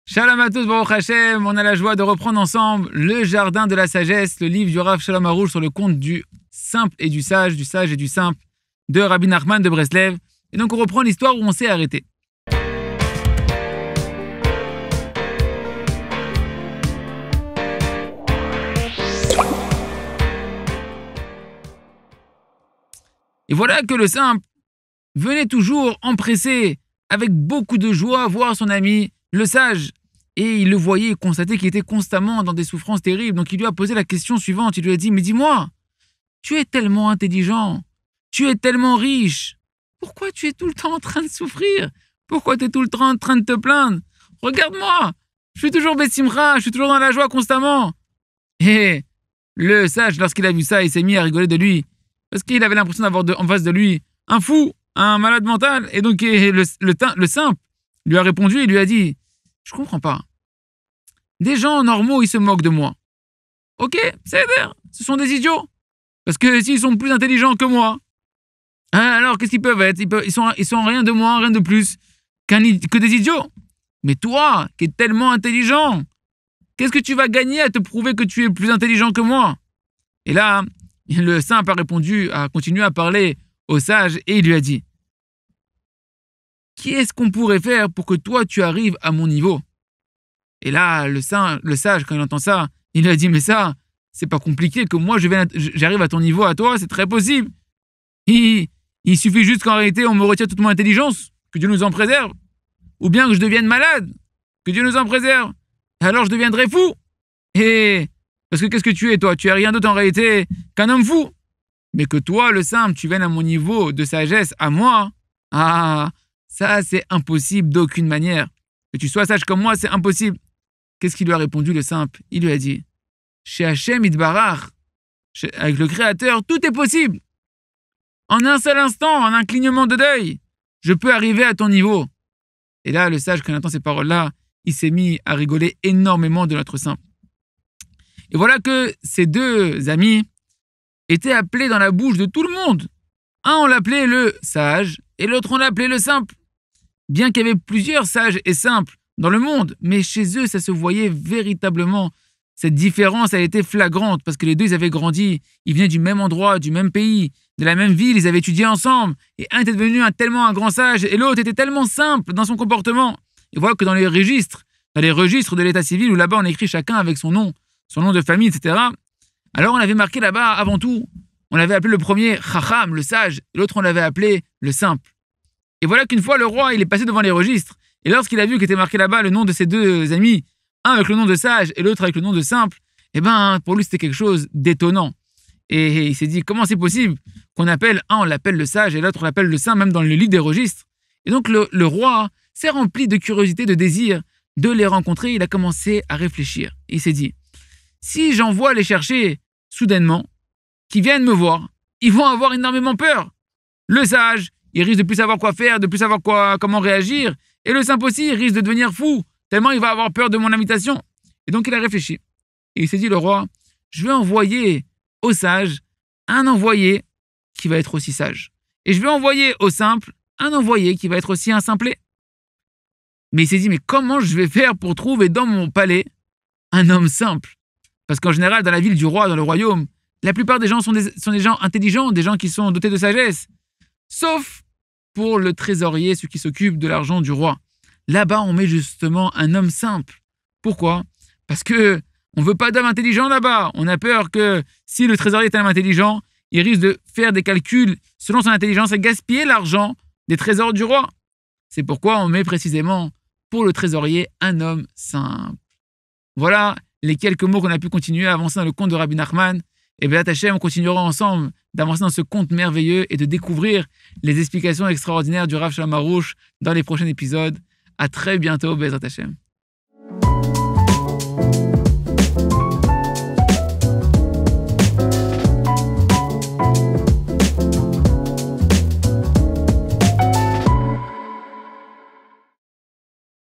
Shalom à tous, Baruch Hashem, on a la joie de reprendre ensemble le Jardin de la Sagesse, le livre du Rav Shalom Aroush sur le compte du simple et du sage et du simple de Rabbi Nachman de Breslev. Et donc on reprend l'histoire où on s'est arrêté. Et voilà que le simple venait toujours empressé, avec beaucoup de joie, voir son ami, le sage. Et il le voyait et constatait qu'il était constamment dans des souffrances terribles. Donc il lui a posé la question suivante. Il lui a dit, mais dis-moi, tu es tellement intelligent, tu es tellement riche. Pourquoi tu es tout le temps en train de souffrir? Pourquoi tu es tout le temps en train de te plaindre? Regarde-moi, je suis toujours Bessimra, je suis toujours dans la joie constamment. Et le sage, lorsqu'il a vu ça, il s'est mis à rigoler de lui. Parce qu'il avait l'impression d'avoir en face de lui un fou, un malade mental. Et donc le simple lui a répondu et lui a dit, je comprends pas. Des gens normaux, ils se moquent de moi. Ok, c'est vrai, ce sont des idiots. Parce que s'ils sont plus intelligents que moi, alors qu'est-ce qu'ils peuvent être? Ils sont rien de moins, rien de plus que des idiots. Mais toi, qui es tellement intelligent, qu'est-ce que tu vas gagner à te prouver que tu es plus intelligent que moi? Et là, le simple a continué à parler au sage et il lui a dit, qu'est-ce qu'on pourrait faire pour que toi, tu arrives à mon niveau? Et là, le sage, quand il entend ça, il lui a dit, mais ça, c'est pas compliqué, que moi, j'arrive à ton niveau, à toi, c'est très possible. Il suffit juste qu'en réalité, on me retire toute mon intelligence, que Dieu nous en préserve. Ou bien que je devienne malade, que Dieu nous en préserve. Et alors, je deviendrai fou. Et parce que qu'est-ce que tu es, toi? Tu es rien d'autre en réalité qu'un homme fou. Mais que toi, le simple, tu viennes à mon niveau de sagesse, à moi, ça, c'est impossible d'aucune manière. Que tu sois sage comme moi, c'est impossible. Qu'est-ce qu'il lui a répondu, le simple? Il lui a dit, chez Hachem Itbarach, avec le Créateur, tout est possible. En un seul instant, en un clignement de deuil, je peux arriver à ton niveau. Et là, le sage, quand il entend ces paroles-là, il s'est mis à rigoler énormément de notre simple. Et voilà que ces deux amis étaient appelés dans la bouche de tout le monde. Un, on l'appelait le sage, et l'autre, on l'appelait le simple. Bien qu'il y avait plusieurs sages et simples dans le monde, mais chez eux, ça se voyait véritablement. Cette différence, elle était flagrante, parce que les deux, ils avaient grandi, ils venaient du même endroit, du même pays, de la même ville, ils avaient étudié ensemble, et un était devenu tellement un grand sage, et l'autre était tellement simple dans son comportement. Et voilà que dans les registres de l'état civil, où là-bas on écrit chacun avec son nom de famille, etc., alors on avait marqué là-bas, avant tout, on l'avait appelé le premier Chacham, le sage, et l'autre on l'avait appelé le simple. Et voilà qu'une fois, le roi, il est passé devant les registres, et lorsqu'il a vu qu'était marqué là-bas le nom de ses deux amis, un avec le nom de sage et l'autre avec le nom de simple, eh ben, pour lui, c'était quelque chose d'étonnant. Et il s'est dit, comment c'est possible qu'on appelle un, on l'appelle le sage, et l'autre, on l'appelle le simple, même dans le livre des registres. Et donc, le roi s'est rempli de curiosité, de désir de les rencontrer. Il a commencé à réfléchir. Et il s'est dit, si j'envoie les chercher soudainement, qui viennent me voir, ils vont avoir énormément peur. Le sage, il risque de plus savoir quoi faire, de plus savoir comment réagir. Et le simple aussi, il risque de devenir fou, tellement il va avoir peur de mon invitation. Et donc il a réfléchi. Et il s'est dit, le roi, je vais envoyer au sage un envoyé qui va être aussi sage. Et je vais envoyer au simple un envoyé qui va être aussi un simplet. Mais il s'est dit, mais comment je vais faire pour trouver dans mon palais un homme simple? Parce qu'en général, dans la ville du roi, dans le royaume, la plupart des gens sont des gens intelligents, des gens qui sont dotés de sagesse. Sauf pour le trésorier, ceux qui s'occupent de l'argent du roi. Là-bas, on met justement un homme simple. Pourquoi? Parce que on veut pas d'homme intelligent là-bas. On a peur que si le trésorier est un homme intelligent, il risque de faire des calculs selon son intelligence et gaspiller l'argent des trésors du roi. C'est pourquoi on met précisément pour le trésorier un homme simple. Voilà les quelques mots qu'on a pu continuer à avancer dans le conte de Rabbi Nachman. Et bien, Hachem, on continuera ensemble d'avancer dans ce conte merveilleux et de découvrir les explications extraordinaires du Rav Shalom Aroush dans les prochains épisodes. À très bientôt, Bezrat Hachem.